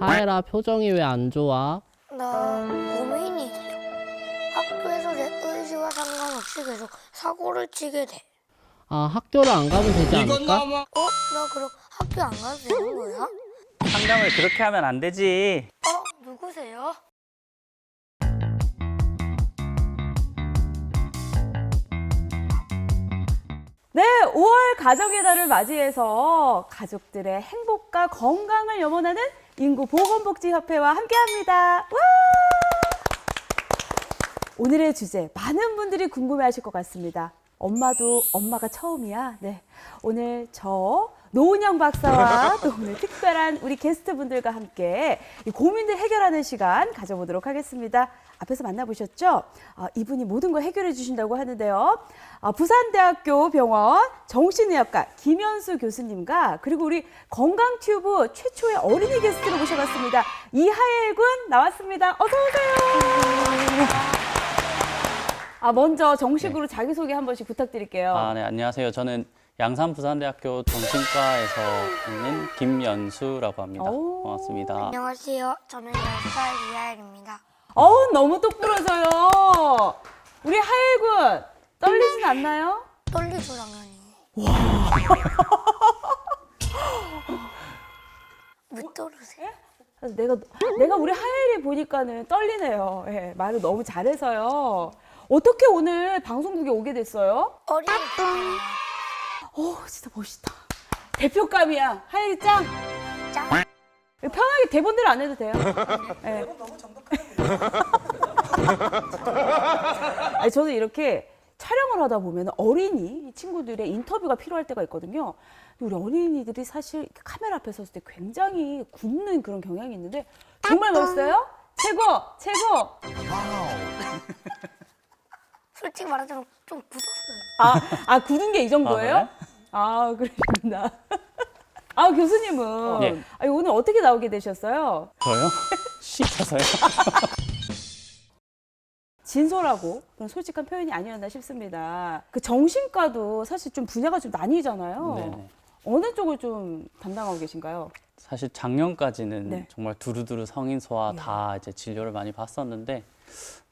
하엘아, 표정이 왜 안 좋아? 나 고민이 있어. 학교에서 내 의지와 상관없이 계속 사고를 치게 돼. 아, 학교를 안 가면 되지 않을까? 나 그럼 학교 안 가도 되는 거야? 상담을 그렇게 하면 안 되지. 누구세요? 네, 5월 가족의 달을 맞이해서 가족들의 행복과 건강을 염원하는 인구보건복지협회와 함께합니다. 와! 오늘의 주제, 많은 분들이 궁금해하실 것 같습니다. 엄마도 엄마가 처음이야. 네, 오늘 저 노은영 박사와 또 오늘 특별한 우리 게스트분들과 함께 이 고민들 해결하는 시간 가져보도록 하겠습니다. 앞에서 만나보셨죠? 이분이 모든 걸 해결해 주신다고 하는데요. 부산대학교 병원 정신의학과 김현수 교수님과 그리고 우리 건강튜브 최초의 어린이 게스트를 모셔봤습니다. 이하엘 군 나왔습니다. 어서 오세요. 먼저 정식으로 자기소개 한 번씩 부탁드릴게요. 네, 안녕하세요. 저는 양산부산대학교 정신과에서 있는 김연수라고 합니다. 반갑습니다. 안녕하세요. 저는 10살 이하엘입니다. 너무 똑부러져요. 우리 하엘 군 떨리진 않나요? 떨리죠, 당연히. 왜 떨으세요? 그래서 내가 우리 하엘이 보니까는 떨리네요. 예, 말을 너무 잘해서요. 어떻게 오늘 방송국에 오게 됐어요? 어린이 진짜 멋있다. 대표감이야. 하엘이 짱. 짱. 편하게 대본대로 안 해도 돼요. 네. 너무 정독하는 아니, 저는 이렇게 촬영을 하다 보면 어린이 친구들의 인터뷰가 필요할 때가 있거든요. 우리 어린이들이 사실 카메라 앞에 섰을 때 굉장히 굳는 그런 경향이 있는데 정말 멋있어요? 최고! 최고! 솔직히 말하자면 좀 굳었어요. 굳은 게 이 정도예요? 그러시구나. 교수님은 네. 오늘 어떻게 나오게 되셨어요? 저요? 시켜서요? 진솔하고 그런 솔직한 표현이 아니었나 싶습니다. 그 정신과도 사실 좀 분야가 좀 나뉘잖아요. 네네. 어느 쪽을 좀 담당하고 계신가요? 사실 작년까지는 네. 정말 두루두루 성인 소아 다 이제 진료를 많이 봤었는데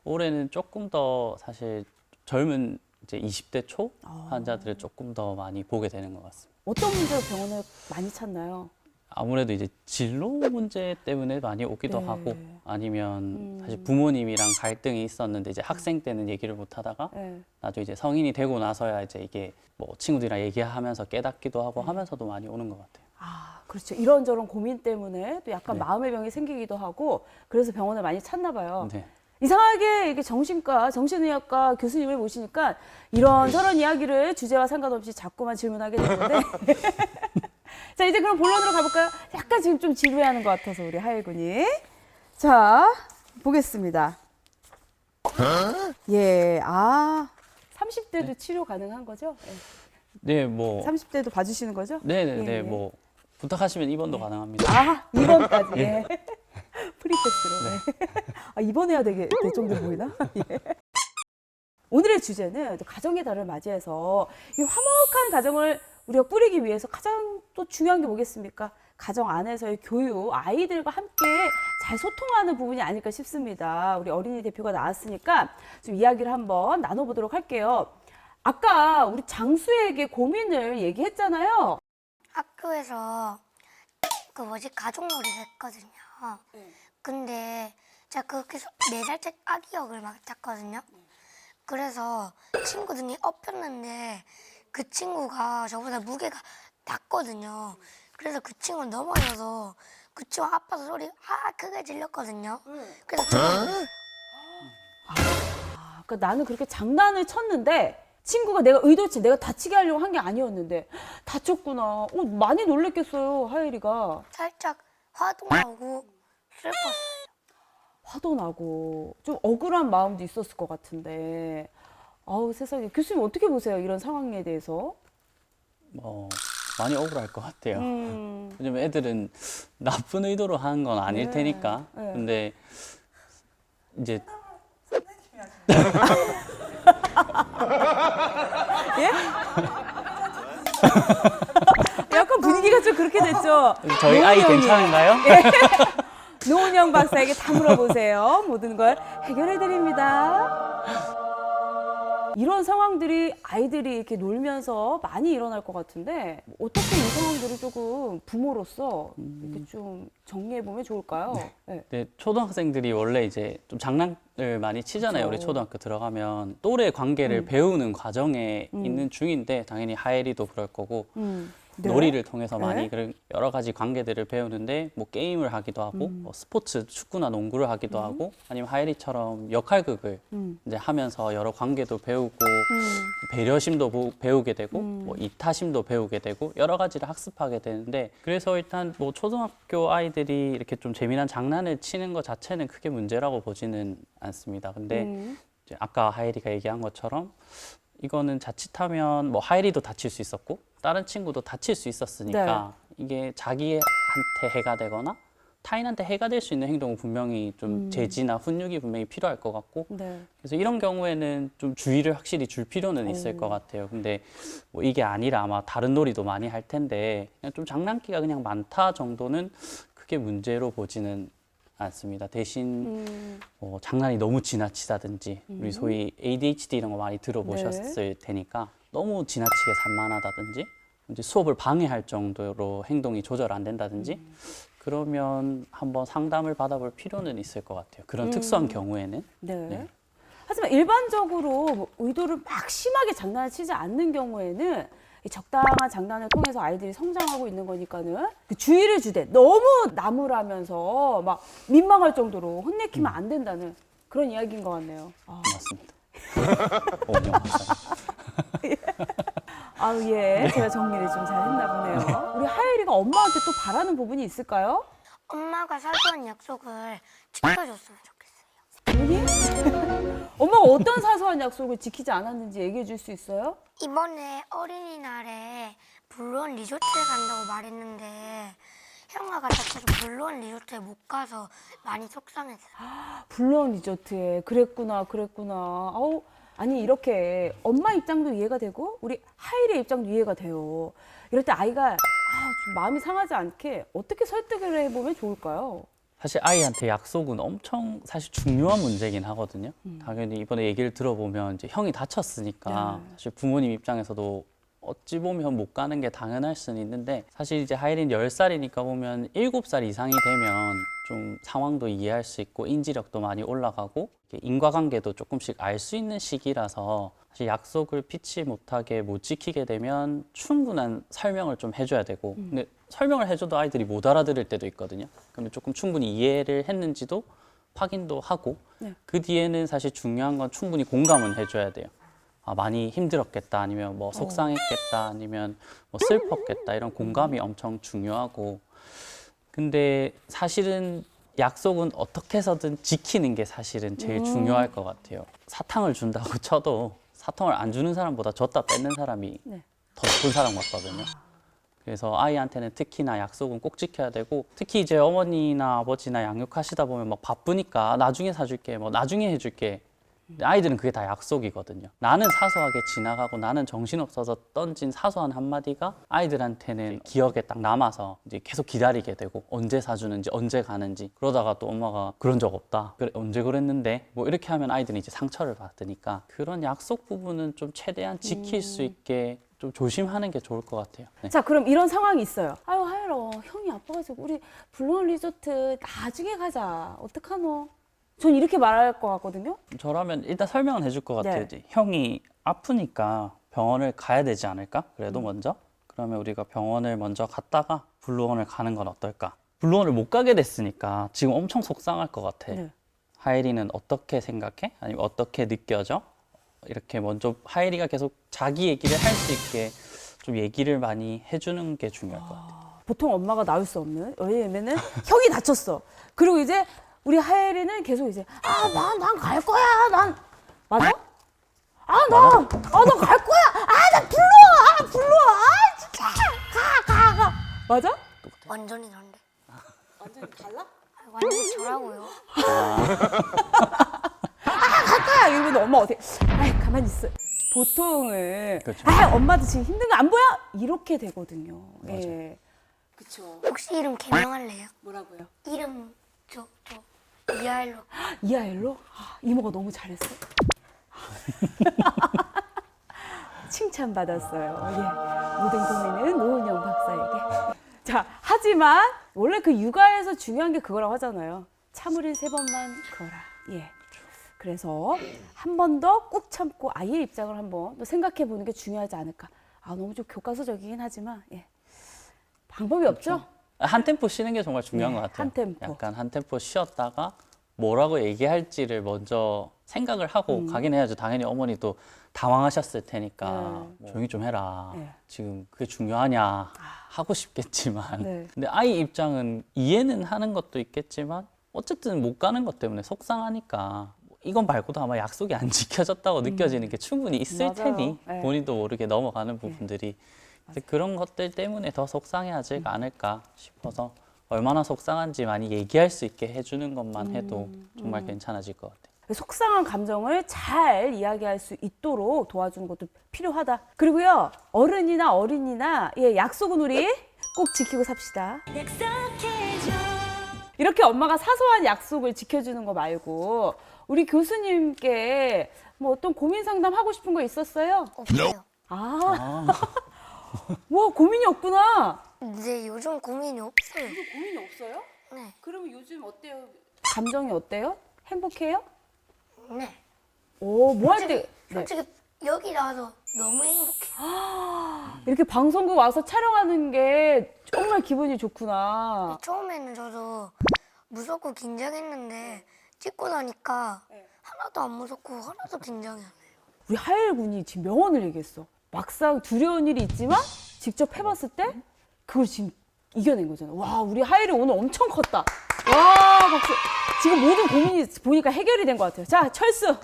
올해는 조금 더 사실 젊은 이제 20대 초 환자들을 조금 더 많이 보게 되는 것 같습니다. 어떤 문제로 병원을 많이 찾나요? 아무래도 이제 진로 문제 때문에 많이 오기도 네. 하고 아니면 사실 부모님이랑 갈등이 있었는데 이제 학생 때는 얘기를 못 하다가 네. 나중에 이제 성인이 되고 나서야 이제 이게 뭐 친구들이랑 얘기하면서 깨닫기도 하고 하면서도 많이 오는 것 같아요. 그렇죠. 이런저런 고민 때문에 또 약간 네. 마음의 병이 생기기도 하고 그래서 병원을 많이 찾나 봐요. 네. 이상하게 이렇게 정신의학과 교수님을 모시니까 이런저런 이야기를 주제와 상관없이 자꾸만 질문하게 되는데 자, 이제 그럼 본론으로 가볼까요? 약간 지금 좀 지루해하는 것 같아서 우리 하엘 군이. 자, 보겠습니다. 예, 30대도 치료 가능한 거죠? 네, 뭐 30대도 봐주시는 거죠? 네네네 예. 뭐 부탁하시면 입원도 가능합니다. 2번까지. 예. 프리패스로. 네. 입원해야 될 정도 보이나? 예. 오늘의 주제는 또 가정의 달을 맞이해서 이 화목한 가정을 우리가 꾸리기 위해서 가장 또 중요한 게 뭐겠습니까? 가정 안에서의 교육, 아이들과 함께 잘 소통하는 부분이 아닐까 싶습니다. 우리 어린이 대표가 나왔으니까 좀 이야기를 한번 나눠보도록 할게요. 아까 우리 장수에게 고민을 얘기했잖아요. 학교에서 가족놀이를 했거든요. 근데 제가 그렇게 4살짜리 아기 역을 맡았거든요. 그래서 친구 등에 엎였는데 그 친구가 저보다 무게가 낮거든요. 그래서 그 친구는 넘어져서 그 친구 아파서 소리 크게 질렀거든요. 그래서 그러니까 나는 그렇게 장난을 쳤는데 친구가 내가 다치게 하려고 한 게 아니었는데 다쳤구나. 많이 놀랬겠어요, 하엘이가. 살짝 화도 나고 슬펐어요. 화도 나고 좀 억울한 마음도 있었을 것 같은데. 세상에. 교수님 어떻게 보세요, 이런 상황에 대해서? 많이 억울할 것 같아요. 왜냐면 애들은 나쁜 의도로 하는 건 아닐 네. 테니까. 네. 근데 이제 약간 분위기가 좀 그렇게 됐죠? 저희 아이 괜찮은가요? 노은영 박사에게 다 물어보세요. 모든 걸 해결해 드립니다. 이런 상황들이 아이들이 이렇게 놀면서 많이 일어날 것 같은데 어떻게 이 상황들을 조금 부모로서 이렇게 좀 정리해 보면 좋을까요? 네. 네, 초등학생들이 원래 이제 좀 장난을 많이 치잖아요. 그렇죠. 우리 초등학교 들어가면 또래 관계를 배우는 과정에 있는 중인데 당연히 하엘이도 그럴 거고 네. 놀이를 통해서 많이 네. 그런 여러 가지 관계들을 배우는데 뭐 게임을 하기도 하고 뭐 스포츠, 축구나 농구를 하기도 하고 아니면 하엘이처럼 역할극을 이제 하면서 여러 관계도 배우고 배려심도 배우게 되고 뭐 이타심도 배우게 되고 여러 가지를 학습하게 되는데 그래서 일단 뭐 초등학교 아이들이 이렇게 좀 재미난 장난을 치는 것 자체는 크게 문제라고 보지는 않습니다. 근데 이제 아까 하엘이가 얘기한 것처럼 이거는 자칫하면 뭐 하엘이도 다칠 수 있었고 다른 친구도 다칠 수 있었으니까 이게 자기한테 해가 되거나 타인한테 해가 될 수 있는 행동은 분명히 좀 제지나 훈육이 분명히 필요할 것 같고 네. 그래서 이런 경우에는 좀 주의를 확실히 줄 필요는 있을 것 같아요. 근데 뭐 이게 아니라 아마 다른 놀이도 많이 할 텐데 그냥 좀 장난기가 그냥 많다 정도는 크게 문제로 보지는 않습니다. 대신 장난이 너무 지나치다든지 우리 소위 ADHD 이런 거 많이 들어보셨을 테니까 너무 지나치게 산만하다든지 이제 수업을 방해할 정도로 행동이 조절 안 된다든지 그러면 한번 상담을 받아볼 필요는 있을 것 같아요. 그런 특수한 경우에는. 네. 네. 하지만 일반적으로 뭐 의도를 막 심하게 장난을 치지 않는 경우에는 이 적당한 장난을 통해서 아이들이 성장하고 있는 거니까는 그 주의를 주되 너무 나무라면서 막 민망할 정도로 혼내키면 안 된다는 그런 이야기인 것 같네요. 맞습니다. 오은영 박사. 예. 제가 정리를 좀 잘 했나 보네요. 우리 하엘이가 엄마한테 또 바라는 부분이 있을까요? 엄마가 사소한 약속을 지켜줬으면 좋겠어요. 부모님? 엄마가 어떤 사소한 약속을 지키지 않았는지 얘기해 줄 수 있어요? 이번에 어린이날에 블루원 리조트에 간다고 말했는데 형아가 다쳐서 블루원 리조트에 못 가서 많이 속상했어요. 블루원 리조트에 그랬구나. 아우, 아니 이렇게 엄마 입장도 이해가 되고 우리 하일의 입장도 이해가 돼요. 이럴 때 아이가 좀 마음이 상하지 않게 어떻게 설득을 해보면 좋을까요? 사실 아이한테 약속은 엄청 사실 중요한 문제긴 하거든요. 당연히 이번에 얘기를 들어보면 이제 형이 다쳤으니까 사실 부모님 입장에서도 어찌 보면 못 가는 게 당연할 수는 있는데 사실 이제 하일이는 10살이니까 보면 7살 이상이 되면 좀 상황도 이해할 수 있고 인지력도 많이 올라가고 인과관계도 조금씩 알 수 있는 시기라서 사실 약속을 피치 못하게 못 지키게 되면 충분한 설명을 좀 해줘야 되고 근데 설명을 해줘도 아이들이 못 알아들을 때도 있거든요. 그러면 조금 충분히 이해를 했는지도 확인도 하고 그 뒤에는 사실 중요한 건 충분히 공감은 해줘야 돼요. 많이 힘들었겠다 아니면 뭐 속상했겠다 아니면 뭐 슬펐겠다 이런 공감이 엄청 중요하고 근데 사실은 약속은 어떻게 해서든 지키는 게 사실은 제일 중요할 것 같아요. 사탕을 준다고 쳐도 사탕을 안 주는 사람보다 줬다 뺏는 사람이 더 나쁜 사람 같거든요. 그래서 아이한테는 특히나 약속은 꼭 지켜야 되고 특히 이제 어머니나 아버지나 양육하시다 보면 막 바쁘니까 나중에 사줄게 뭐 나중에 해줄게 아이들은 그게 다 약속이거든요. 나는 사소하게 지나가고 나는 정신없어서 던진 사소한 한마디가 아이들한테는 기억에 딱 남아서 이제 계속 기다리게 되고 언제 사주는지 언제 가는지 그러다가 또 엄마가 그런 적 없다. 그래 언제 그랬는데 뭐 이렇게 하면 아이들은 이제 상처를 받으니까 그런 약속 부분은 좀 최대한 지킬 수 있게 좀 조심하는 게 좋을 것 같아요. 네. 자, 그럼 이런 상황이 있어요. 아유, 하엘아, 형이 아파가지고 우리 블루원 리조트 나중에 가자. 어떡하노? 전 이렇게 말할 것 같거든요. 저라면 일단 설명은 해줄 것 같아요. 네. 이제 형이 아프니까 병원을 가야 되지 않을까? 그래도 먼저? 그러면 우리가 병원을 먼저 갔다가 블루원을 가는 건 어떨까? 블루원을 못 가게 됐으니까 지금 엄청 속상할 것 같아. 네. 하엘이는 어떻게 생각해? 아니면 어떻게 느껴져? 이렇게 먼저 하엘이가 계속 자기 얘기를 할 수 있게 좀 얘기를 많이 해주는 게 중요할 것 같아요. 보통 엄마가 나올 수 없는. 왜냐면은 형이 다쳤어. 그리고 이제 우리 하엘이는 계속 이제 난 갈 거야. 난 맞아? 나 갈 거야. 나 불러와. 진짜. 가. 맞아? 완전히 다른데. 완전 달라? 완전히 저라고요. 갈 거야. 이러면 엄마 어떻게? 가만히 있어. 보통은 그렇죠. 엄마도 지금 힘든 거 안 보여? 이렇게 되거든요. 예. 그렇죠. 혹시 이름 개명할래요? 뭐라고요? 이름 저 이하일로. 이하일로? 이모가 너무 잘했어. 칭찬받았어요. 예. 모든 고민은 노은영 박사에게. 자, 하지만 원래 그 육아에서 중요한 게 그거라고 하잖아요. 참으린 3번만 그어라. 예. 그래서 한 번 더 꾹 참고 아이의 입장을 한번 또 생각해 보는 게 중요하지 않을까. 너무 좀 교과서적이긴 하지만 예. 방법이 없죠? 한 템포 쉬는 게 정말 중요한 것 같아요. 한 템포. 약간 한 템포 쉬었다가 뭐라고 얘기할지를 먼저 생각을 하고 가긴 해야죠. 당연히 어머니도 당황하셨을 테니까 조용히 좀 해라. 네. 지금 그게 중요하냐 하고 싶겠지만 네. 근데 아이 입장은 이해는 하는 것도 있겠지만 어쨌든 못 가는 것 때문에 속상하니까 이건 말고도 아마 약속이 안 지켜졌다고 느껴지는 게 충분히 있을 맞아요. 테니 네. 본인도 모르게 넘어가는 부분들이 근데 그런 것들 때문에 더 속상해하지 않을까 싶어서 얼마나 속상한지 많이 얘기할 수 있게 해주는 것만 해도 정말 괜찮아질 것 같아요. 속상한 감정을 잘 이야기할 수 있도록 도와주는 것도 필요하다. 그리고요, 어른이나 어린이나 약속은 우리 꼭 지키고 삽시다. 이렇게 엄마가 사소한 약속을 지켜주는 거 말고 우리 교수님께 뭐 어떤 고민 상담 하고 싶은 거 있었어요? 없어요. 와, 고민이 없구나. 근데 요즘 고민이 없어요. 고민이 없어요? 네. 그러면 요즘 어때요? 감정이 어때요? 행복해요? 네. 뭐 할 때? 네. 솔직히 여기 나와서 너무 행복해요. 이렇게 방송국 와서 촬영하는 게 정말 기분이 좋구나. 처음에는 저도 무섭고 긴장했는데 찍고 나니까 하나도 안 무섭고 하나도 긴장이 안 해요. 우리 하일 군이 지금 명언을 얘기했어. 막상 두려운 일이 있지만 직접 해봤을 때 그걸 지금 이겨낸 거잖아. 와, 우리 하일이 오늘 엄청 컸다. 와, 박수. 지금 모든 고민이 보니까 해결이 된 것 같아요. 자, 철수.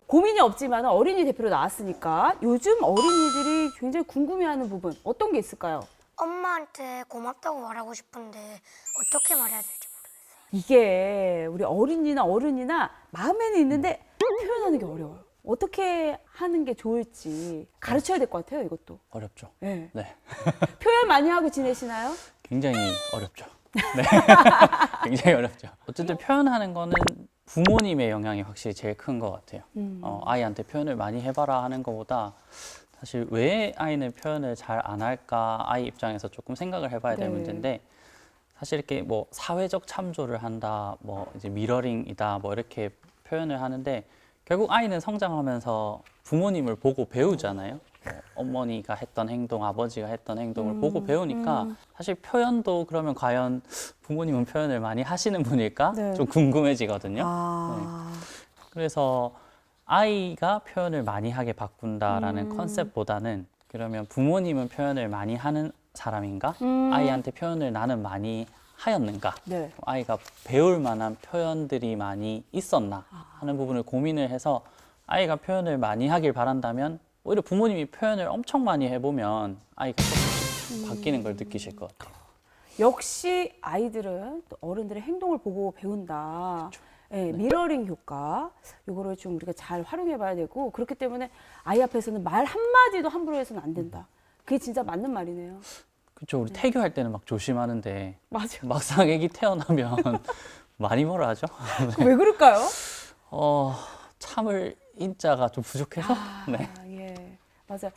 고민이 없지만 어린이 대표로 나왔으니까 요즘 어린이들이 굉장히 궁금해하는 부분 어떤 게 있을까요? 엄마한테 고맙다고 말하고 싶은데 어떻게 말해야 될지 모르겠어요. 이게 우리 어린이나 어른이나 마음에는 있는데 표현하는 게 어려워요. 어떻게 하는 게 좋을지 가르쳐야 될 것 같아요, 이것도. 어렵죠. 네. 네. 표현 많이 하고 지내시나요? 굉장히 어렵죠. 네. 굉장히 어렵죠. 어쨌든 표현하는 거는 부모님의 영향이 확실히 제일 큰 것 같아요. 아이한테 표현을 많이 해봐라 하는 것보다 사실 왜 아이는 표현을 잘 안 할까 아이 입장에서 조금 생각을 해봐야 될 네. 문제인데 사실 이렇게 뭐 사회적 참조를 한다, 뭐 이제 미러링이다, 뭐 이렇게 표현을 하는데 결국 아이는 성장하면서 부모님을 보고 배우잖아요. 뭐 어머니가 했던 행동, 아버지가 했던 행동을 보고 배우니까 사실 표현도 그러면 과연 부모님은 표현을 많이 하시는 분일까? 네. 좀 궁금해지거든요. 아, 그래서 아이가 표현을 많이 하게 바꾼다라는 컨셉보다는 그러면 부모님은 표현을 많이 하는 사람인가? 아이한테 표현을 나는 많이 하였는가? 네. 아이가 배울 만한 표현들이 많이 있었나 하는 부분을 고민을 해서 아이가 표현을 많이 하길 바란다면 오히려 부모님이 표현을 엄청 많이 해보면 아이가 조금씩 바뀌는 걸 느끼실 것 같아요. 역시 아이들은 또 어른들의 행동을 보고 배운다. 네, 미러링 효과 이거를 좀 우리가 잘 활용해 봐야 되고 그렇기 때문에 아이 앞에서는 말 한마디도 함부로 해서는 안 된다. 그게 진짜 맞는 말이네요. 그렇죠. 우리 태교할 때는 막 조심하는데 맞아. 막상 애기 태어나면 많이 뭐라 하죠? 왜 그럴까요? 참을 인자가 좀 부족해서. 네. 예, 맞아.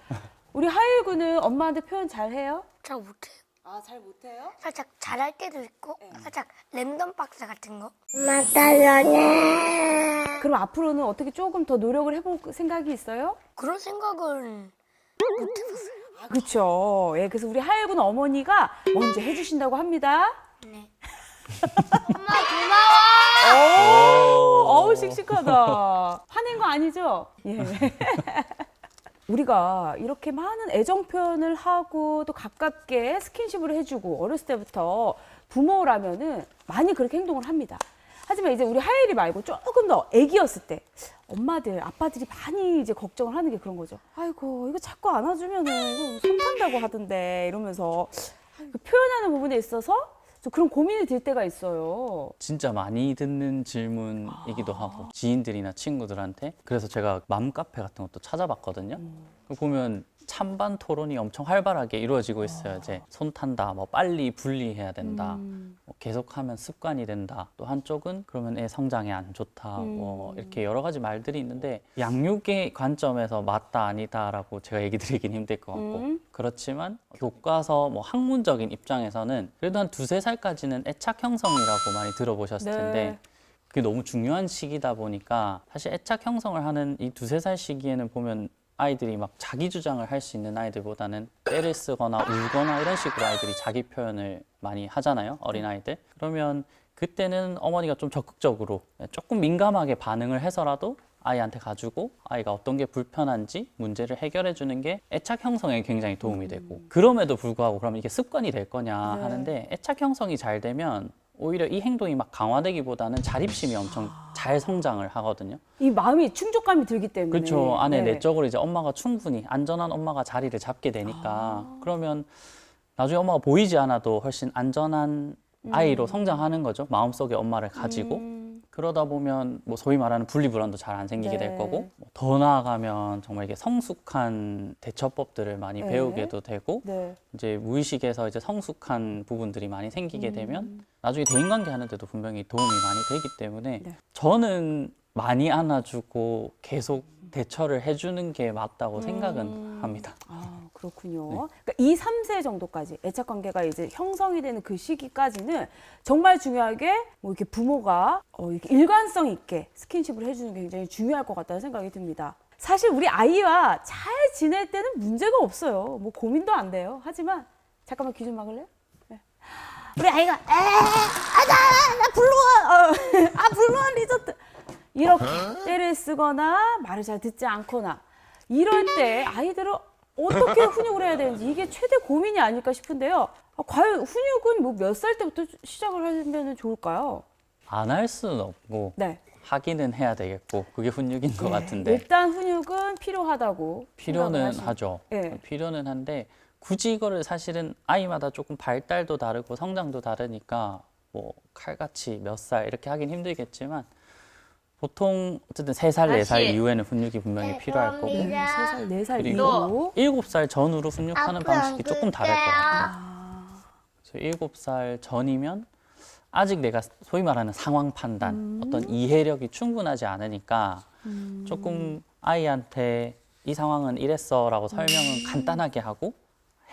우리 하일 군은 엄마한테 표현 잘 해요? 잘 못해요. 잘 못해요? 살짝 잘할 때도 있고 살짝 랜덤 박스 같은 거. 그럼 앞으로는 어떻게 조금 더 노력을 해볼 생각이 있어요? 그런 생각은 못 해봤어요. 그렇죠. 예, 그래서 우리 하일 군 어머니가 먼저 해주신다고 합니다. 네. 엄마 고마워. 어우 씩씩하다. 화낸 거 아니죠? 예. 우리가 이렇게 많은 애정 표현을 하고 또 가깝게 스킨십을 해주고 어렸을 때부터 부모라면은 많이 그렇게 행동을 합니다. 하지만 이제 우리 하일이 말고 조금 더 애기였을 때 엄마들, 아빠들이 많이 이제 걱정을 하는 게 그런 거죠. 아이고 이거 자꾸 안아주면은 이거 손 탄다고 하던데 이러면서 그 표현하는 부분에 있어서 좀 그런 고민이 들 때가 있어요. 진짜 많이 듣는 질문이기도 하고 지인들이나 친구들한테 그래서 제가 맘카페 같은 것도 찾아봤거든요. 보면 찬반 토론이 엄청 활발하게 이루어지고 있어요. 이제 손 탄다, 뭐 빨리 분리해야 된다, 뭐 계속하면 습관이 된다. 또 한쪽은 그러면 애 성장에 안 좋다. 뭐 이렇게 여러 가지 말들이 있는데 양육의 관점에서 맞다 아니다라고 제가 얘기 드리긴 힘들 것 같고 그렇지만 교과서 뭐 학문적인 입장에서는 그래도 한 2~3살까지는 애착 형성이라고 많이 들어보셨을 네. 텐데 그게 너무 중요한 시기다 보니까 사실 애착 형성을 하는 이 2~3살 시기에는 보면 아이들이 막 자기 주장을 할 수 있는 아이들보다는 떼를 쓰거나 울거나 이런 식으로 아이들이 자기 표현을 많이 하잖아요. 어린아이들. 그러면 그때는 어머니가 좀 적극적으로 조금 민감하게 반응을 해서라도 아이한테 가지고 아이가 어떤 게 불편한지 문제를 해결해 주는 게 애착 형성에 굉장히 도움이 되고 그럼에도 불구하고 그러면 이게 습관이 될 거냐 하는데 애착 형성이 잘 되면 오히려 이 행동이 막 강화되기보다는 자립심이 엄청 잘 성장을 하거든요. 이 마음이 충족감이 들기 때문에. 그렇죠. 안에 네. 내적으로 이제 엄마가 충분히 안전한 엄마가 자리를 잡게 되니까 그러면 나중에 엄마가 보이지 않아도 훨씬 안전한 아이로 성장하는 거죠. 마음속에 엄마를 가지고. 그러다 보면 뭐 소위 말하는 분리불안도 잘 안 생기게 네. 될 거고 더 나아가면 정말 이게 성숙한 대처법들을 많이 네. 배우게도 되고 네. 이제 무의식에서 이제 성숙한 부분들이 많이 생기게 되면 나중에 대인관계 하는데도 분명히 도움이 많이 되기 때문에 네. 저는 많이 안아주고 계속 대처를 해주는 게 맞다고 생각은 합니다. 아, 그렇군요. 네. 그러니까 2, 3세 정도까지 애착 관계가 이제 형성이 되는 그 시기까지는 정말 중요하게 뭐 이렇게 부모가 이렇게 일관성 있게 스킨십을 해주는 게 굉장히 중요할 것 같다는 생각이 듭니다. 사실 우리 아이와 잘 지낼 때는 문제가 없어요. 뭐 고민도 안 돼요. 하지만 잠깐만 귀 좀 막을래요? 네. 우리 아이가 나 블루원 블루원 리조트 이렇게 떼를 쓰거나 말을 잘 듣지 않거나 이럴 때 아이들은 어떻게 훈육을 해야 되는지 이게 최대 고민이 아닐까 싶은데요. 과연 훈육은 뭐 몇 살 때부터 시작을 하면 좋을까요? 안 할 수는 없고 네. 하기는 해야 되겠고 그게 훈육인 것 같은데 일단 훈육은 필요하다고 필요는 생각을 하죠. 네. 필요는 한데 굳이 이거를 사실은 아이마다 조금 발달도 다르고 성장도 다르니까 뭐 칼같이 몇 살 이렇게 하긴 힘들겠지만 보통 어쨌든 3살, 4살 이후에는 훈육이 분명히 필요할 거고 3살, 4살 그리고 이후 7살 전후로 훈육하는 방식이 조금 다를 것 같아요. 그래서 7살 전이면 아직 내가 소위 말하는 상황 판단, 어떤 이해력이 충분하지 않으니까 조금 아이한테 이 상황은 이랬어라고 설명은 간단하게 하고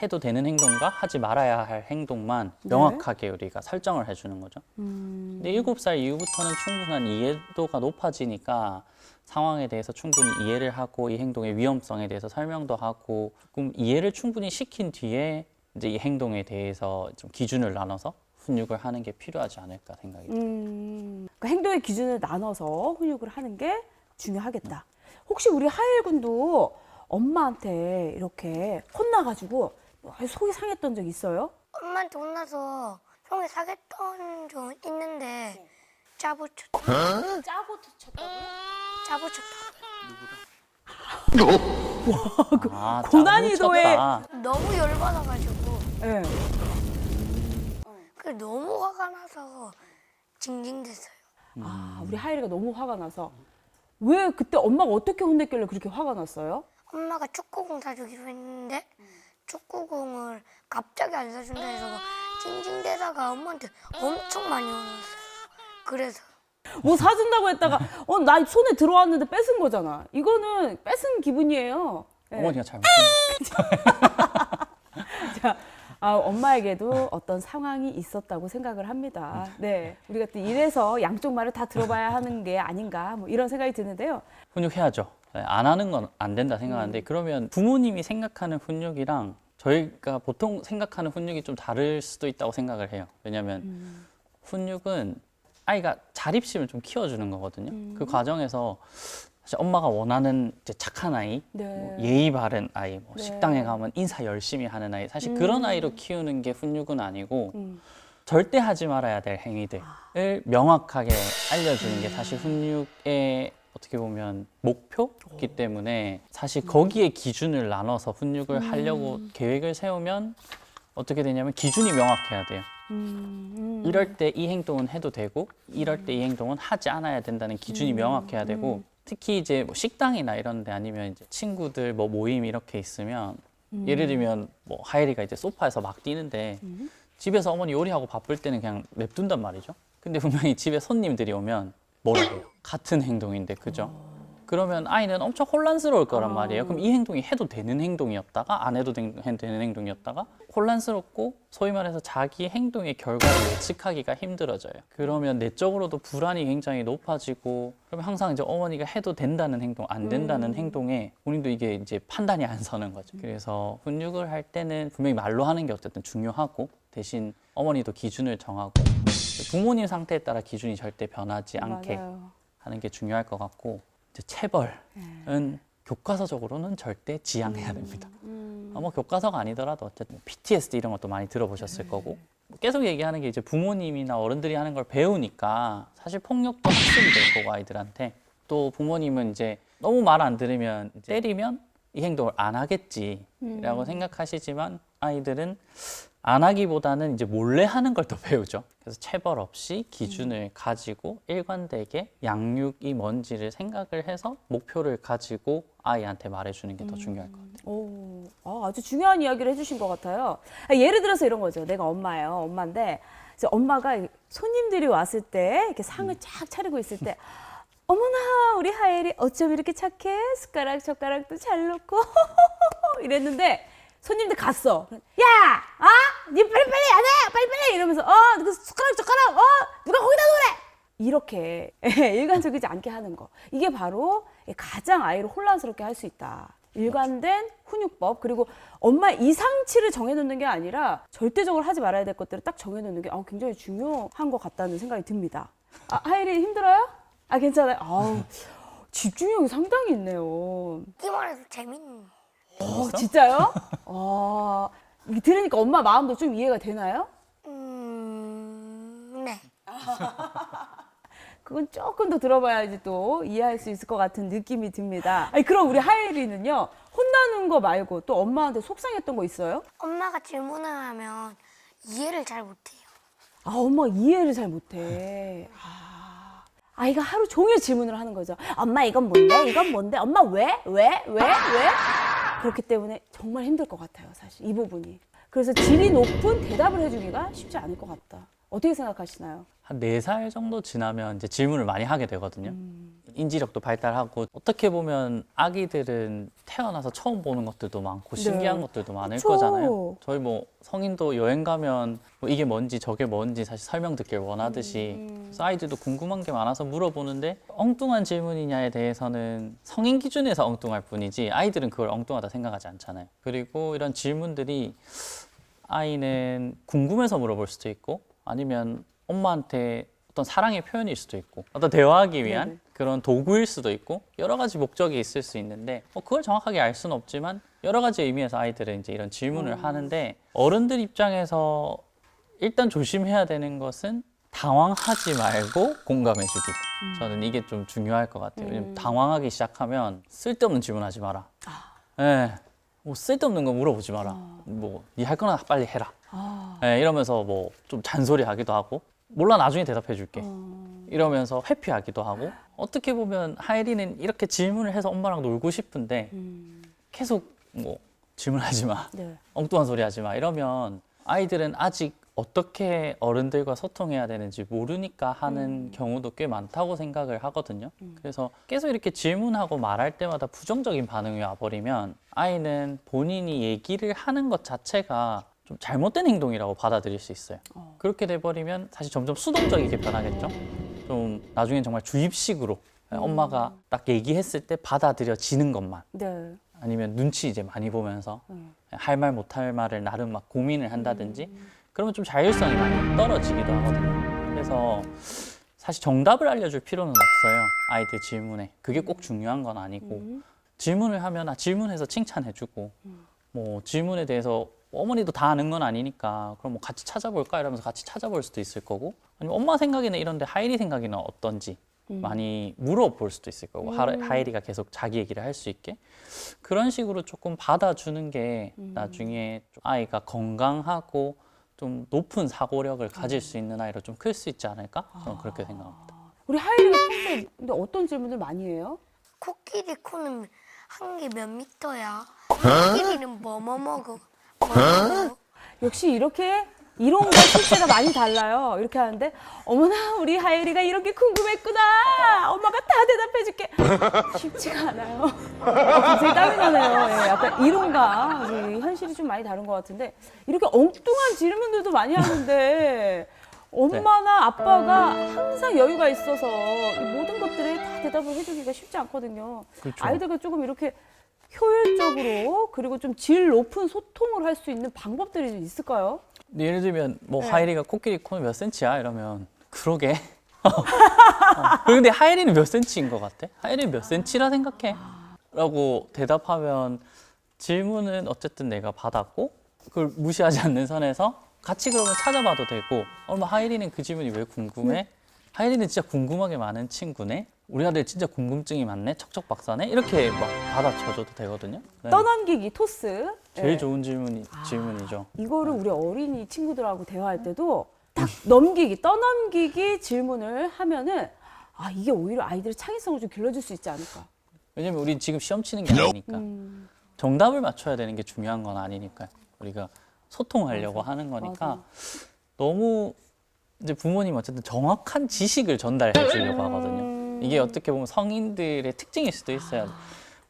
해도 되는 행동과 하지 말아야 할 행동만 명확하게 우리가 설정을 해주는 거죠. 근데 7살 이후부터는 충분한 이해도가 높아지니까 상황에 대해서 충분히 이해를 하고 이 행동의 위험성에 대해서 설명도 하고 조금 이해를 충분히 시킨 뒤에 이제 이 행동에 대해서 좀 기준을 나눠서 훈육을 하는 게 필요하지 않을까 생각이 듭니다. 그러니까 행동의 기준을 나눠서 훈육을 하는 게 중요하겠다. 혹시 우리 하일군도 엄마한테 이렇게 혼나가지고 속이 상했던 적 있어요? 엄마한테 혼나서 속이 상했던 적 있는데 짜고 쳤다. 짜고 쳤다고요? 짜고 쳤다. 아, 고난이도의- 쳤다. 너무 열받아가지고 네. 그 너무 화가 나서 징징댔어요. 우리 하일이가 너무 화가 나서 왜 그때 엄마가 어떻게 혼냈길래 그렇게 화가 났어요? 엄마가 축구공 사주기로 했는데 축구공을 갑자기 안 사준다 해서 막 징징대다가 엄마한테 엄청 많이 혼났어요. 그래서 뭐 사준다고 했다가 나 손에 들어왔는데 뺏은 거잖아. 이거는 뺏은 기분이에요. 네. 어머니가 잘못했네. 자, 엄마에게도 어떤 상황이 있었다고 생각을 합니다. 네, 우리가 또 이래서 양쪽 말을 다 들어봐야 하는 게 아닌가 뭐 이런 생각이 드는데요. 훈육해야죠. 안 하는 건 안 된다 생각하는데 그러면 부모님이 생각하는 훈육이랑 저희가 보통 생각하는 훈육이 좀 다를 수도 있다고 생각을 해요. 왜냐하면 훈육은 아이가 자립심을 좀 키워주는 거거든요. 그 과정에서 사실 엄마가 원하는 이제 착한 아이, 네. 뭐 예의 바른 아이, 뭐 네. 식당에 가면 인사 열심히 하는 아이, 사실 그런 아이로 키우는 게 훈육은 아니고 음. 절대 하지 말아야 될 행위들을 명확하게 알려주는 게 사실 훈육의 어떻게 보면 목표이기 때문에 사실 거기에 기준을 나눠서 훈육을 하려고 계획을 세우면 어떻게 되냐면 기준이 명확해야 돼요. 이럴 때 이 행동은 해도 되고 이럴 때 이 행동은 하지 않아야 된다는 기준이 명확해야 되고 특히 이제 뭐 식당이나 이런 데 아니면 이제 친구들 뭐 모임 이렇게 있으면 예를 들면 뭐 하예리가 이제 소파에서 막 뛰는데 집에서 어머니 요리하고 바쁠 때는 그냥 냅둔단 말이죠. 근데 분명히 집에 손님들이 오면 뭐라 해요? 같은 행동인데, 그죠? 그러면 아이는 엄청 혼란스러울 거란 말이에요. 그럼 이 행동이 해도 되는 행동이었다가 안 해도 되는 행동이었다가 혼란스럽고 소위 말해서 자기 행동의 결과를 예측하기가 힘들어져요. 그러면 내적으로도 불안이 굉장히 높아지고 그러면 항상 이제 어머니가 해도 된다는 행동, 안 된다는 행동에 본인도 이게 이제 판단이 안 서는 거죠. 그래서 훈육을 할 때는 분명히 말로 하는 게 어쨌든 중요하고 대신 어머니도 기준을 정하고 부모님 상태에 따라 기준이 절대 변하지 않게 맞아요. 하는 게 중요할 것 같고 이제 체벌은 교과서적으로는 절대 지양해야 됩니다. 뭐 교과서가 아니더라도 어쨌든 PTSD 이런 것도 많이 들어보셨을 거고 계속 얘기하는 게 이제 부모님이나 어른들이 하는 걸 배우니까 사실 폭력도 학습이 될 거고 아이들한테 또 부모님은 이제 너무 말 안 들으면 이제 때리면 이 행동을 안 하겠지라고 생각하시지만 아이들은 안 하기보다는 이제 몰래 하는 걸 더 배우죠. 그래서 체벌 없이 기준을 가지고 일관되게 양육이 뭔지를 생각을 해서 목표를 가지고 아이한테 말해주는 게 더 중요할 것 같아요. 오, 아주 중요한 이야기를 해주신 것 같아요. 예를 들어서 이런 거죠. 내가 엄마예요. 엄마인데 이제 엄마가 손님들이 왔을 때 이렇게 상을 쫙 차리고 있을 때 어머나 우리 하엘이 어쩜 이렇게 착해? 숟가락 젓가락도 잘 놓고 이랬는데 손님들 갔어. 야, 니 빨리빨리 안 해, 빨리빨리 이러면서 그 숟가락 젓가락 누가 거기다 놓으래? 이렇게 일관적이지 않게 하는 거. 이게 바로 가장 아이를 혼란스럽게 할 수 있다. 일관된 훈육법 그리고 엄마 이상치를 정해놓는 게 아니라 절대적으로 하지 말아야 될 것들을 딱 정해놓는 게 굉장히 중요한 것 같다는 생각이 듭니다. 하엘이 힘들어요? 괜찮아요. 집중력이 상당히 있네요. 듣기만 해도 재밌는. 진짜요? 이게 들으니까 엄마 마음도 좀 이해가 되나요? 네. 그건 조금 더 들어봐야지 또 이해할 수 있을 것 같은 느낌이 듭니다. 그럼 우리 하엘이는요, 혼나는 거 말고 또 엄마한테 속상했던 거 있어요? 엄마가 질문을 하면 이해를 잘 못해요. 엄마 이해를 잘 못해. 아이가 하루 종일 질문을 하는 거죠. 엄마 이건 뭔데? 이건 뭔데? 엄마 왜? 그렇기 때문에 정말 힘들 것 같아요, 사실 이 부분이. 그래서 질이 높은 대답을 해주기가 쉽지 않을 것 같다. 어떻게 생각하시나요? 한 4살 정도 지나면 이제 질문을 많이 하게 되거든요. 인지력도 발달하고 어떻게 보면 아기들은 태어나서 처음 보는 것들도 많고 신기한 것들도 많을 그쵸. 거잖아요. 저희 뭐 성인도 여행 가면 뭐 이게 뭔지 저게 뭔지 사실 설명 듣길 원하듯이 그래서 아이들도 궁금한 게 많아서 물어보는데 엉뚱한 질문이냐에 대해서는 성인 기준에서 엉뚱할 뿐이지 아이들은 그걸 엉뚱하다 생각하지 않잖아요. 그리고 이런 질문들이 아이는 궁금해서 물어볼 수도 있고 아니면 엄마한테 어떤 사랑의 표현일 수도 있고 어떤 대화하기 위한 네네. 그런 도구일 수도 있고 여러 가지 목적이 있을 수 있는데 그걸 정확하게 알 수는 없지만 여러 가지 의미에서 아이들은 이제 이런 질문을 하는데 어른들 입장에서 일단 조심해야 되는 것은 당황하지 말고 공감해주기. 저는 이게 좀 중요할 것 같아요. 왜냐면 당황하기 시작하면 쓸데없는 질문하지 마라. 뭐 쓸데없는 거 물어보지 마라. 뭐 네 할 거나 빨리 해라. 이러면서 뭐 좀 잔소리하기도 하고 몰라 나중에 대답해 줄게. 이러면서 회피하기도 하고 어떻게 보면 하예리는 이렇게 질문을 해서 엄마랑 놀고 싶은데 계속 뭐 질문하지 마. 네. 엉뚱한 소리 하지 마. 이러면 아이들은 아직 어떻게 어른들과 소통해야 되는지 모르니까 하는 경우도 꽤 많다고 생각을 하거든요. 그래서 계속 이렇게 질문하고 말할 때마다 부정적인 반응이 와버리면 아이는 본인이 얘기를 하는 것 자체가 좀 잘못된 행동이라고 받아들일 수 있어요. 그렇게 돼버리면 사실 점점 수동적이게 변하겠죠. 좀 나중엔 정말 주입식으로 엄마가 딱 얘기했을 때 받아들여지는 것만 네. 아니면 눈치 이제 많이 보면서 할 말 못할 말을 나름 막 고민을 한다든지 그러면 좀 자율성이 많이 떨어지기도 하거든요. 그래서 사실 정답을 알려줄 필요는 없어요. 아이들 질문에. 그게 꼭 중요한 건 아니고 질문을 하면 질문해서 칭찬해주고 뭐 질문에 대해서 어머니도 다 아는 건 아니니까 그럼 뭐 같이 찾아볼까 이러면서 같이 찾아볼 수도 있을 거고 아니면 엄마 생각에는 이런데 하예리 생각에는 어떤지 많이 물어볼 수도 있을 거고 하예리가 계속 자기 얘기를 할 수 있게 그런 식으로 조금 받아주는 게 나중에 좀 아이가 건강하고 좀 높은 사고력을 가질 수 있는 아이로 좀 클 수 있지 않을까? 저는 그렇게 생각합니다. 우리 하예리가 평소에 근데 어떤 질문을 많이 해요? 코끼리 코는 한 개 몇 미터야? 코끼리는 뭐 먹어? 뭐 먹어? 역시 이렇게 이론과 실제가 많이 달라요. 이렇게 하는데 어머나 우리 하율이가 이런 게 궁금했구나. 엄마가 다 대답해줄게. 쉽지가 않아요. 갑자기 땀이 나네요. 예, 약간 이론과 우리 현실이 좀 많이 다른 것 같은데 이렇게 엉뚱한 질문들도 많이 하는데 엄마나 아빠가 항상 여유가 있어서 이 모든 것들에 다 대답을 해주기가 쉽지 않거든요. 그렇죠. 아이들과 조금 이렇게 효율적으로 그리고 좀 질 높은 소통을 할 수 있는 방법들이 좀 있을까요? 예를 들면 뭐 네. 하이리가 코끼리 코는 몇 센치야? 이러면 그러게. 근데 하이리는 몇 센치인 것 같아? 하이리는 몇 센치라 생각해? 라고 대답하면 질문은 어쨌든 내가 받았고 그걸 무시하지 않는 선에서 같이 그러면 찾아봐도 되고 얼마 하이리는 그 질문이 왜 궁금해? 하이리는 진짜 궁금하게 많은 친구네? 우리 아들 진짜 궁금증이 많네? 척척 박사네? 이렇게 막 받아쳐줘도 되거든요. 네. 떠넘기기 토스. 제일 예. 좋은 질문이죠. 이거를 우리 어린이 친구들하고 대화할 때도 딱 넘기기, 떠넘기기 질문을 하면은 아 이게 오히려 아이들의 창의성을 좀 길러줄 수 있지 않을까. 왜냐면 우리 지금 시험 치는 게 아니니까 정답을 맞춰야 되는 게 중요한 건 아니니까요. 우리가 소통하려고 하는 거니까 맞아. 너무 이제 부모님 어쨌든 정확한 지식을 전달해 주려고 하거든요. 이게 어떻게 보면 성인들의 특징일 수도 있어요.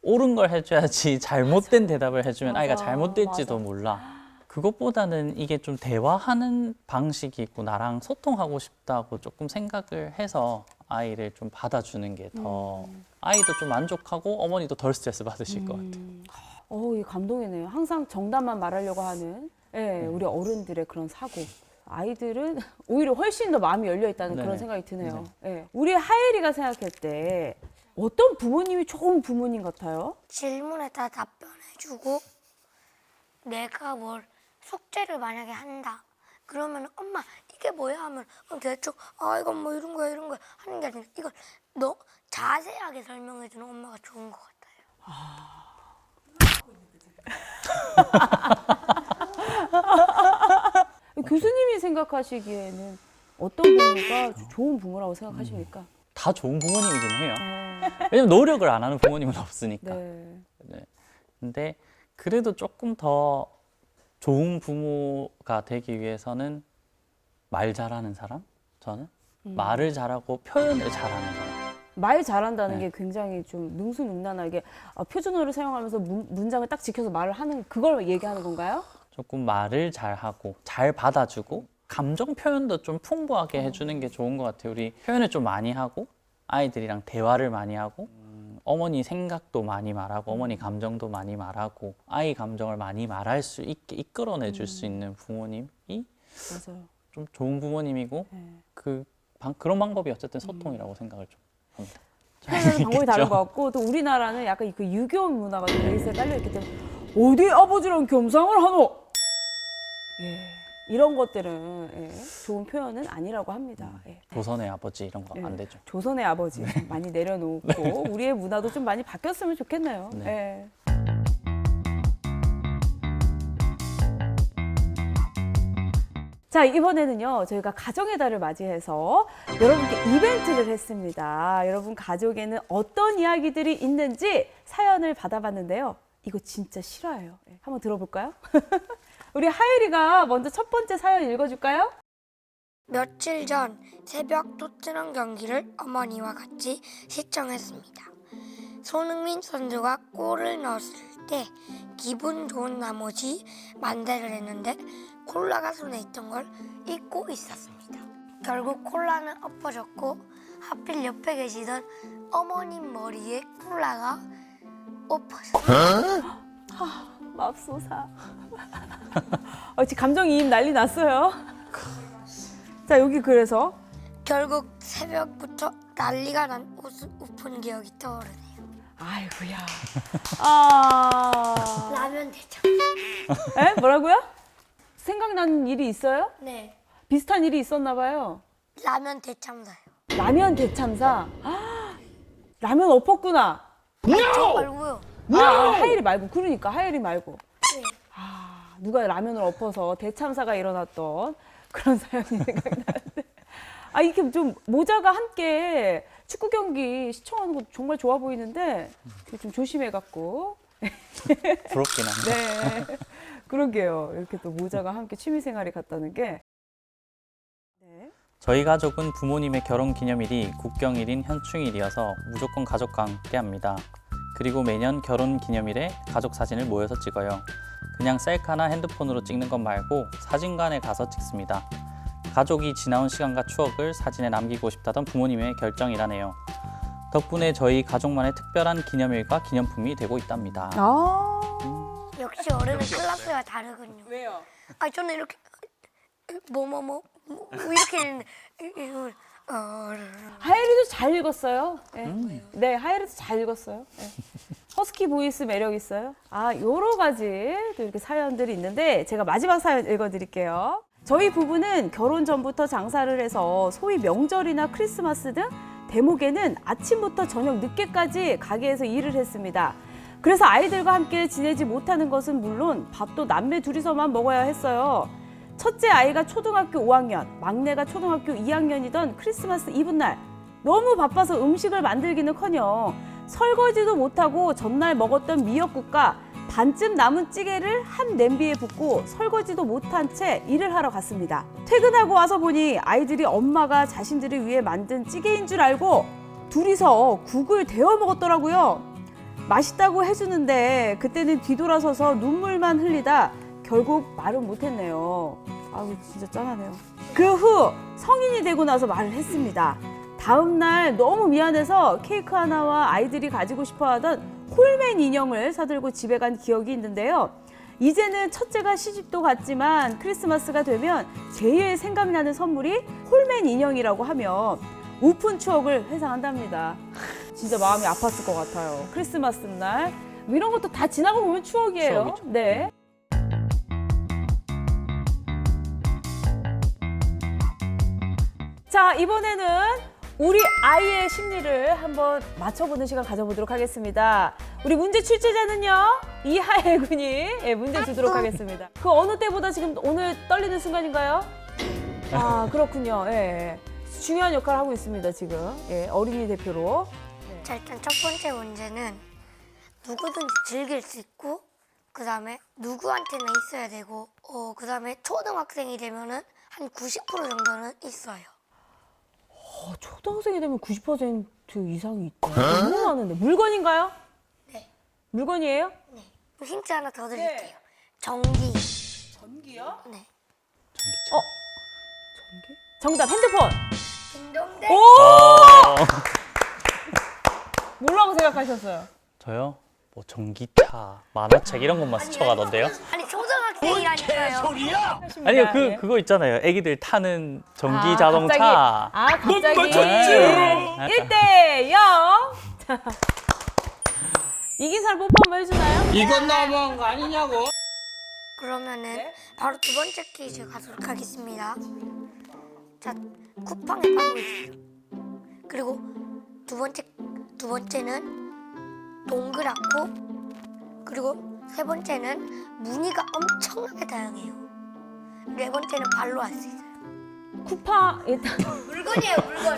옳은 걸 해줘야지 잘못된 대답을 해주면 아이가 맞아, 잘못될지도 맞아. 몰라. 그것보다는 이게 좀 대화하는 방식이 있고 나랑 소통하고 싶다고 조금 생각을 해서 아이를 좀 받아주는 게 더 아이도 좀 만족하고 어머니도 덜 스트레스 받으실 것 같아요. 이 감동이네요. 항상 정답만 말하려고 하는 예, 우리 어른들의 그런 사고. 아이들은 오히려 훨씬 더 마음이 열려 있다는 그런 네네. 생각이 드네요. 예. 우리 하엘이가 생각할 때 어떤 부모님이 좋은 부모님 같아요? 질문에 다 답변해주고 내가 뭘 숙제를 만약에 한다. 그러면 엄마 이게 뭐야 하면 대충 이건 뭐 이런 거야 하는 게 아니라 이걸 너 자세하게 설명해주는 엄마가 좋은 것 같아요. 교수님이 생각하시기에는 어떤 부모가 좋은 부모라고 생각하십니까? 다 좋은 부모님이긴 해요. 네. 왜냐면 노력을 안 하는 부모님은 없으니까. 네. 네. 근데 그래도 조금 더 좋은 부모가 되기 위해서는 말 잘하는 사람? 저는 말을 잘하고 표현을 잘하는 사람. 말 잘한다는 네. 게 굉장히 좀 능수능란하게 표준어를 사용하면서 문장을 딱 지켜서 말을 하는 그걸 얘기하는 건가요? 조금 말을 잘하고 잘 받아주고 감정 표현도 좀 풍부하게 해주는 게 좋은 것 같아요. 우리 표현을 좀 많이 하고 아이들이랑 대화를 많이 하고 어머니 생각도 많이 말하고 어머니 감정도 많이 말하고 아이 감정을 많이 말할 수 있게 이끌어내 줄 수 있는 부모님이 맞아요. 좀 좋은 부모님이고 네. 그런 방법이 어쨌든 소통이라고 생각을 좀 합니다. 표현하는 방법이 다른 것 같고 또 우리나라는 약간 그 유교 문화가 좀 베이스에 깔려 있기 때문에 어디 아버지랑 겸상을 하노? 예, 이런 것들은 좋은 표현은 아니라고 합니다. 예. 조선의 아버지 이런 거 안 되죠. 조선의 아버지 좀 많이 내려놓고 우리의 문화도 좀 많이 바뀌었으면 좋겠네요. 네. 예. 자, 이번에는요, 저희가 가정의 달을 맞이해서 여러분께 이벤트를 했습니다. 여러분 가족에는 어떤 이야기들이 있는지 사연을 받아봤는데요. 이거 진짜 실화예요. 한번 들어볼까요? 우리 하율이가 먼저 첫 번째 사연 읽어줄까요? 며칠 전 새벽 토트넘 경기를 어머니와 같이 시청했습니다. 손흥민 선수가 골을 넣었을 때 기분 좋은 나머지 만대를 했는데 콜라가 손에 있던 걸 잊고 있었습니다. 결국 콜라는 엎어졌고 하필 옆에 계시던 어머님 머리에 콜라가 엎어졌어요. 맙소사. 지금 감정이입 난리 났어요. 자, 여기 그래서 결국 새벽부터 난리가 난 웃픈 기억이 떠오르네요. 아이고야. 라면 대접. 에? 뭐라고요? 생각나는 일이 있어요? 네. 비슷한 일이 있었나 봐요. 라면 대참사요. 라면 대참사. 라면 엎었구나. 저 말고요. 하율이 말고. 그러니까 하율이 말고. 네. 누가 라면을 엎어서 대참사가 일어났던 그런 사연이 생각나는데. 아 이렇게 좀 모자가 함께 축구 경기 시청하는 거 정말 좋아 보이는데 좀 조심해갖고. 부럽긴 한데. 네. 그러게요. 이렇게 또 모자가 함께 취미생활이 같다는 게. 네. 저희 가족은 부모님의 결혼 기념일이 국경일인 현충일이어서 무조건 가족과 함께 합니다. 그리고 매년 결혼 기념일에 가족 사진을 모여서 찍어요. 그냥 셀카나 핸드폰으로 찍는 것 말고 사진관에 가서 찍습니다. 가족이 지나온 시간과 추억을 사진에 남기고 싶다던 부모님의 결정이라네요. 덕분에 저희 가족만의 특별한 기념일과 기념품이 되고 있답니다. 역시 어른은 클래스가 다르군요. 왜요? 아 저는 이렇게 이렇게 했는데 하이리도 잘 읽었어요. 네, 네 하이리도 잘 읽었어요. 네. 허스키 보이스 매력 있어요. 아 여러 가지 또 이렇게 사연들이 있는데 제가 마지막 사연 읽어드릴게요. 저희 부부는 결혼 전부터 장사를 해서 소위 명절이나 크리스마스 등 대목에는 아침부터 저녁 늦게까지 가게에서 일을 했습니다. 그래서 아이들과 함께 지내지 못하는 것은 물론 밥도 남매 둘이서만 먹어야 했어요. 첫째 아이가 초등학교 5학년, 막내가 초등학교 2학년이던 크리스마스 이브날 너무 바빠서 음식을 만들기는커녕 설거지도 못하고 전날 먹었던 미역국과 반쯤 남은 찌개를 한 냄비에 붓고 설거지도 못한 채 일을 하러 갔습니다. 퇴근하고 와서 보니 아이들이 엄마가 자신들을 위해 만든 찌개인 줄 알고 둘이서 국을 데워 먹었더라고요. 맛있다고 해주는데 그때는 뒤돌아서서 눈물만 흘리다 결국 말은 못했네요. 아우 진짜 짠하네요. 그 후 성인이 되고 나서 말을 했습니다. 다음 날 너무 미안해서 케이크 하나와 아이들이 가지고 싶어하던 홀맨 인형을 사들고 집에 간 기억이 있는데요. 이제는 첫째가 시집도 갔지만 크리스마스가 되면 제일 생각이 나는 선물이 홀맨 인형이라고 하며 우픈 추억을 회상한답니다. 진짜 마음이 아팠을 것 같아요. 크리스마스 날 뭐 이런 것도 다 지나고 보면 추억이에요. 추억이죠. 네. 자 이번에는 우리 아이의 심리를 한번 맞춰보는 시간 가져보도록 하겠습니다. 우리 문제 출제자는요 이하엘 군이 문제 주도록 하겠습니다. 그 어느 때보다 지금 오늘 떨리는 순간인가요? 아 그렇군요. 예. 중요한 역할을 하고 있습니다 지금. 예, 어린이 대표로. 자 일단 첫 번째 문제는 누구든지 즐길 수 있고 그 다음에 누구한테나 있어야 되고 그 다음에 초등학생이 되면은 한 90% 정도는 있어요. 초등학생이 되면 90% 이상이 있다. 너무 많은데. 물건인가요? 네. 물건이에요? 네. 힌트 하나 더 드릴게요. 전기. 전기요? 네. 전기? 정답 핸드폰. 딩동댕. 오! 뭐라고 생각하셨어요? 저요? 뭐 전기차, 만화책 이런 것만 스쳐가던데요? 아니 초등학생이라니까요. 아니요, 예. 그거 있잖아요. 애기들 타는 전기 아, 자동차. 갑자기 네. 1대 0. 이긴 사람 뽀뽀 한번 해주나요? 이건 너무한 거 아니냐고. 그러면은 바로 두 번째 퀴즈 가도록 하겠습니다. 자, 쿠팡에 받고 있어요. 그리고 두 번째는 동그랗고 그리고 세 번째는 무늬가 엄청나게 다양해요. 네 번째는 발로 할 수 있어요. 쿠팡 일단 물건이에요, 물건.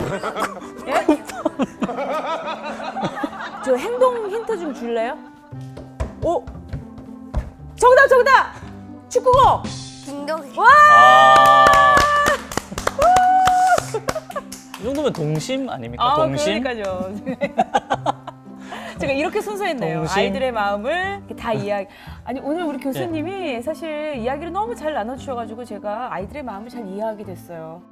저 행동 힌트 좀 줄래요? 오 정답 축구공. 딩동댕. 아. 이 정도면 동심 아닙니까? 동심? 그러니까요. 제가 이렇게 순수했네요. 동심? 아이들의 마음을 이렇게 다 이야기. 아니 오늘 우리 교수님이 사실 이야기를 너무 잘 나눠주셔가지고 제가 아이들의 마음을 잘 이해하게 됐어요.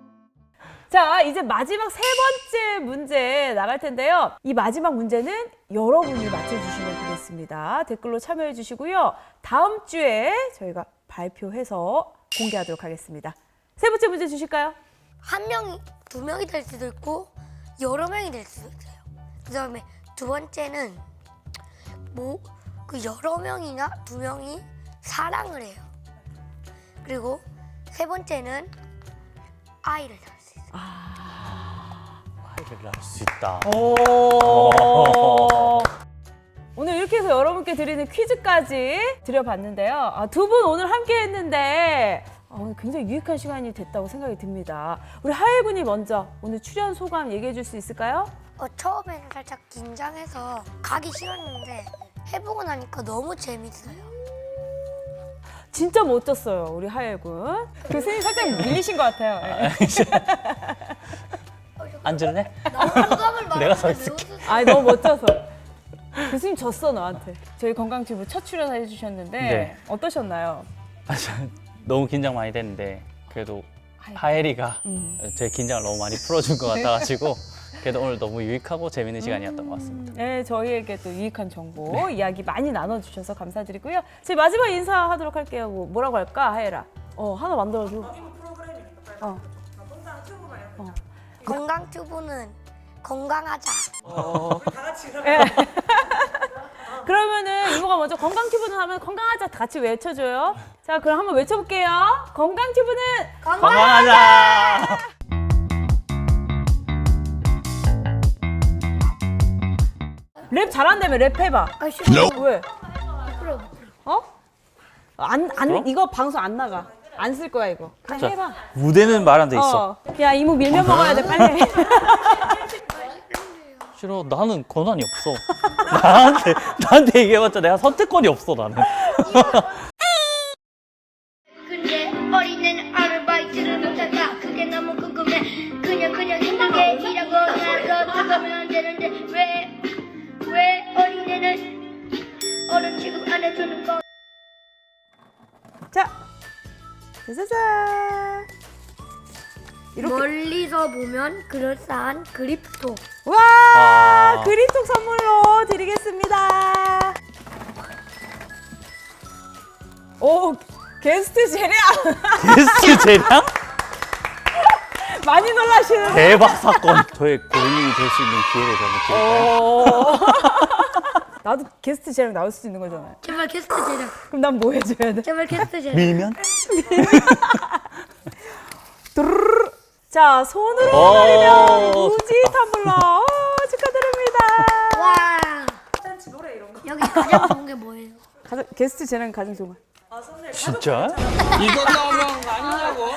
자 이제 마지막 세 번째 문제 나갈 텐데요. 이 마지막 문제는 여러분이 맞춰주시면 되겠습니다. 댓글로 참여해 주시고요. 다음 주에 저희가 발표해서 공개하도록 하겠습니다. 세 번째 문제 주실까요? 한 명이 두 명이 될 수도 있고 여러 명이 될 수도 있어요. 그다음에 두 번째는 뭐 그 여러 명이나 두 명이 사랑을 해요. 그리고 세 번째는 아이를 낳을 수 있어요. 아이를 낳을 수 있다. 오늘 이렇게 해서 여러분께 드리는 퀴즈까지 드려봤는데요. 두 분 오늘 함께 했는데 굉장히 유익한 시간이 됐다고 생각이 듭니다. 우리 하엘 군이 먼저 오늘 출연 소감 얘기해 줄 수 있을까요? 처음에는 살짝 긴장해서 가기 싫었는데 해보고 나니까 너무 재밌어요. 진짜 멋졌어요, 우리 하엘 군. 교수님 살짝 밀리신 것 같아요. 네. 앉을래? 너무 소감을 내가 서 말하는데 있을게. 왜 웃으세요? 아니 너무 멋져서. 교수님 졌어 너한테. 저희 건강튜브 첫 출연해 주셨는데 네. 어떠셨나요? 너무 긴장 많이 됐는데 그래도 하엘이가 제 긴장을 너무 많이 풀어준 것 같아가지고 그래도 오늘 너무 유익하고 재밌는 시간이었던 것 같습니다. 네, 저희에게 또 유익한 정보, 이야기 많이 나눠주셔서 감사드리고요. 저희 마지막 인사하도록 할게요. 뭐라고 할까, 하엘아? 하나 만들어줘. 건강튜브는 건강하자. 네. 그러면은 이모가 먼저 건강튜브는 하면 건강하자 다 같이 외쳐줘요. 자, 그럼 한번 외쳐볼게요. 건강튜브는 건강하자! 랩 잘한다며 랩 해봐. 아 싫어. 왜? 그럼. 그럼? 이거 방송 안 나가. 안 쓸 거야 이거. 그냥 자, 해봐. 무대는 말 안 돼 있어. 야 이모 밀면 먹어야 돼 빨리. 싫어, 나는 권한이 없어. 나한테 얘기해봤자 내가 선택권이 없어, 나는. 근데 어린애는 아르바이트를 못할까 그게 너무 궁금해 그냥 힘들게 일하고 나서 들어가면 안 되는데 왜 어린애는 어른 취급 안 해주는 거 자, 짜자잔. 이렇게. 멀리서 보면 그럴싸한 그립톡 와, 아. 그립톡 선물로 드리겠습니다. 오, 게스트 재량 게스트 재량? 많이 놀라시는. 대박 사건. 저의 고인이 될 수 있는 기회를 저는 드릴까요? 나도 게스트 재량 나올 수 있는 거잖아요. 제발 게스트 제작 그럼 난 뭐 해줘야 돼? 제발 게스트 제작 밀면? 자, 손으로 오, 내리면 우지 텀블러. 축하드립니다. 와 여기 가장 좋은 게 뭐예요? 게스트 재량 가장 좋은 거. 진짜? 이건 너무한 거 아니냐고.